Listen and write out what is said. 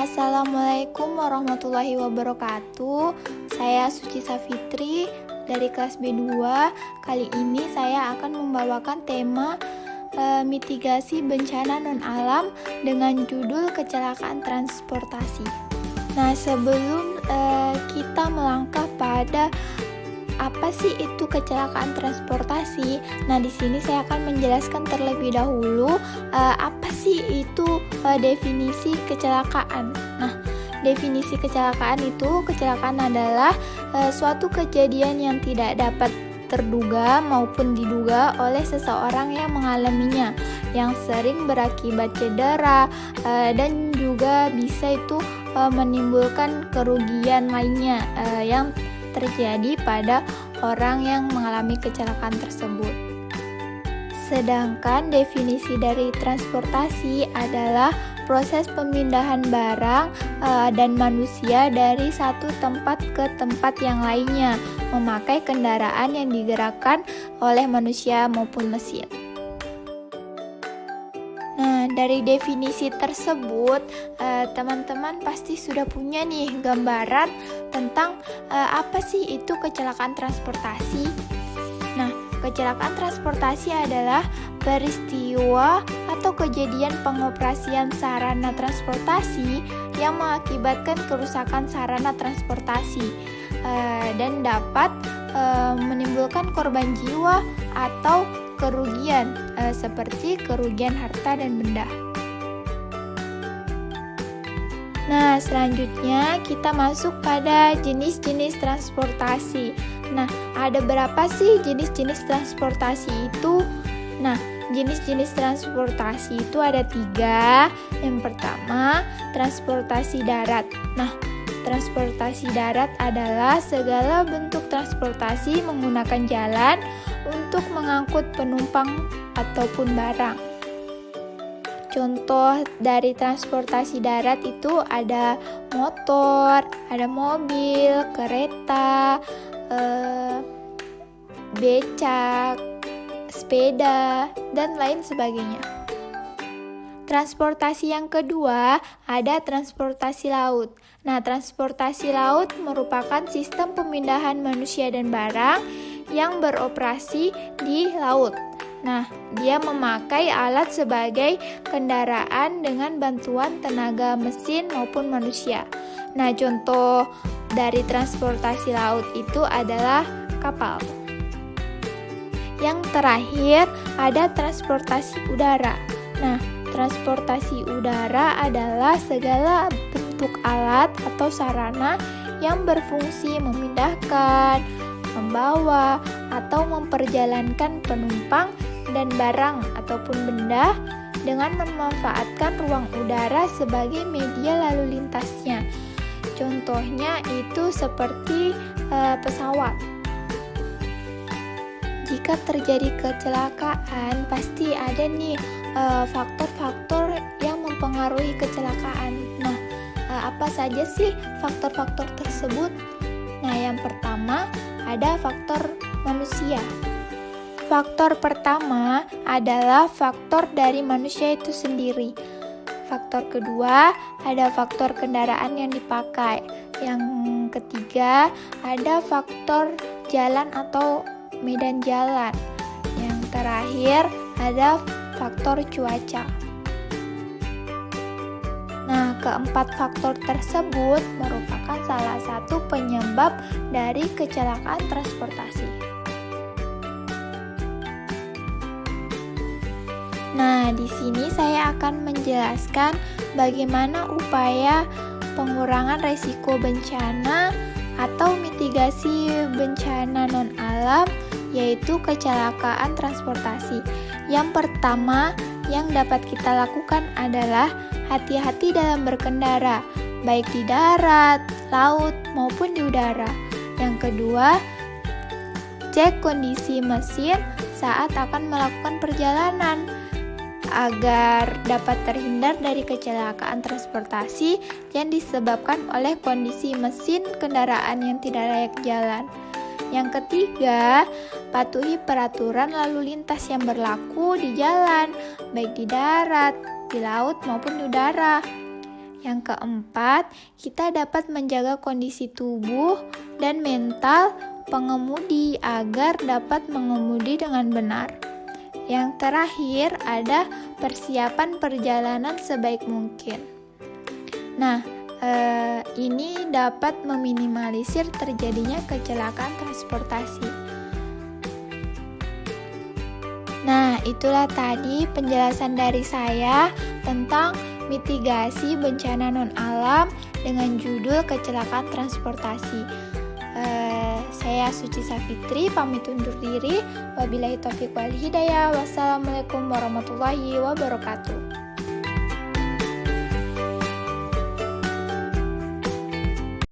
Assalamualaikum warahmatullahi wabarakatuh. Saya Suci Safitri dari kelas B2. Kali ini saya akan membawakan tema mitigasi bencana non-alam dengan judul kecelakaan transportasi. Nah, sebelum kita melangkah pada apa sih itu kecelakaan transportasi? Nah, di sini saya akan menjelaskan terlebih dahulu apa sih itu definisi kecelakaan. Nah, definisi kecelakaan adalah suatu kejadian yang tidak dapat terduga maupun diduga oleh seseorang yang mengalaminya, yang sering berakibat cedera dan juga bisa itu menimbulkan kerugian lainnya yang terjadi pada orang yang mengalami kecelakaan tersebut. Sedangkan definisi dari transportasi adalah proses pemindahan barang dan manusia dari satu tempat ke tempat yang lainnya, memakai kendaraan yang digerakkan oleh manusia maupun mesin. Nah, dari definisi tersebut, teman-teman pasti sudah punya nih gambaran tentang apa sih itu kecelakaan transportasi. Nah, kecelakaan transportasi adalah peristiwa atau kejadian pengoperasian sarana transportasi yang mengakibatkan kerusakan sarana transportasi dan dapat menimbulkan korban jiwa atau kerugian seperti kerugian harta dan benda. Nah, selanjutnya kita masuk pada jenis-jenis transportasi. Nah, ada berapa sih jenis-jenis transportasi itu? Nah, jenis-jenis transportasi itu ada 3. Yang pertama, transportasi darat. Nah, transportasi darat adalah segala bentuk transportasi menggunakan jalan untuk mengangkut penumpang ataupun barang. Contoh dari transportasi darat itu ada motor, ada mobil, kereta, becak, sepeda, dan lain sebagainya. Transportasi yang kedua ada transportasi laut. Nah, transportasi laut merupakan sistem pemindahan manusia dan barang yang beroperasi di laut. Nah, dia memakai alat sebagai kendaraan dengan bantuan tenaga mesin maupun manusia. Nah, contoh dari transportasi laut itu adalah kapal. Yang terakhir ada transportasi udara. Nah, transportasi udara adalah segala bentuk alat atau sarana yang berfungsi memindahkan, membawa, atau memperjalankan penumpang dan barang ataupun benda dengan memanfaatkan ruang udara sebagai media lalu lintasnya. Contohnya itu seperti pesawat. Jika terjadi kecelakaan, pasti ada nih faktor-faktor yang mempengaruhi kecelakaan. Nah, apa saja sih faktor-faktor tersebut? Nah, yang pertama ada faktor manusia. Faktor pertama adalah faktor dari manusia itu sendiri. Faktor kedua ada faktor kendaraan yang dipakai. Yang ketiga ada faktor jalan atau medan jalan. Yang terakhir ada faktor cuaca. Nah, keempat faktor tersebut merupakan salah satu penyebab dari kecelakaan transportasi. Nah, di sini saya akan menjelaskan bagaimana upaya pengurangan resiko bencana atau mitigasi bencana non-alam, yaitu kecelakaan transportasi. Yang pertama yang dapat kita lakukan adalah hati-hati dalam berkendara, baik di darat, laut, maupun di udara. Yang kedua, cek kondisi mesin saat akan melakukan perjalanan agar dapat terhindar dari kecelakaan transportasi yang disebabkan oleh kondisi mesin kendaraan yang tidak layak jalan. Yang ketiga, patuhi peraturan lalu lintas yang berlaku di jalan, baik di darat, di laut maupun di udara. Yang keempat, kita dapat menjaga kondisi tubuh dan mental pengemudi agar dapat mengemudi dengan benar. Yang terakhir, ada persiapan perjalanan sebaik mungkin. Nah, ini dapat meminimalisir terjadinya kecelakaan transportasi. Nah, itulah tadi penjelasan dari saya tentang mitigasi bencana non-alam dengan judul kecelakaan transportasi. Saya Suci Safitri pamit undur diri. Wabillahi taufiq wal hidayah. Wassalamualaikum warahmatullahi wabarakatuh.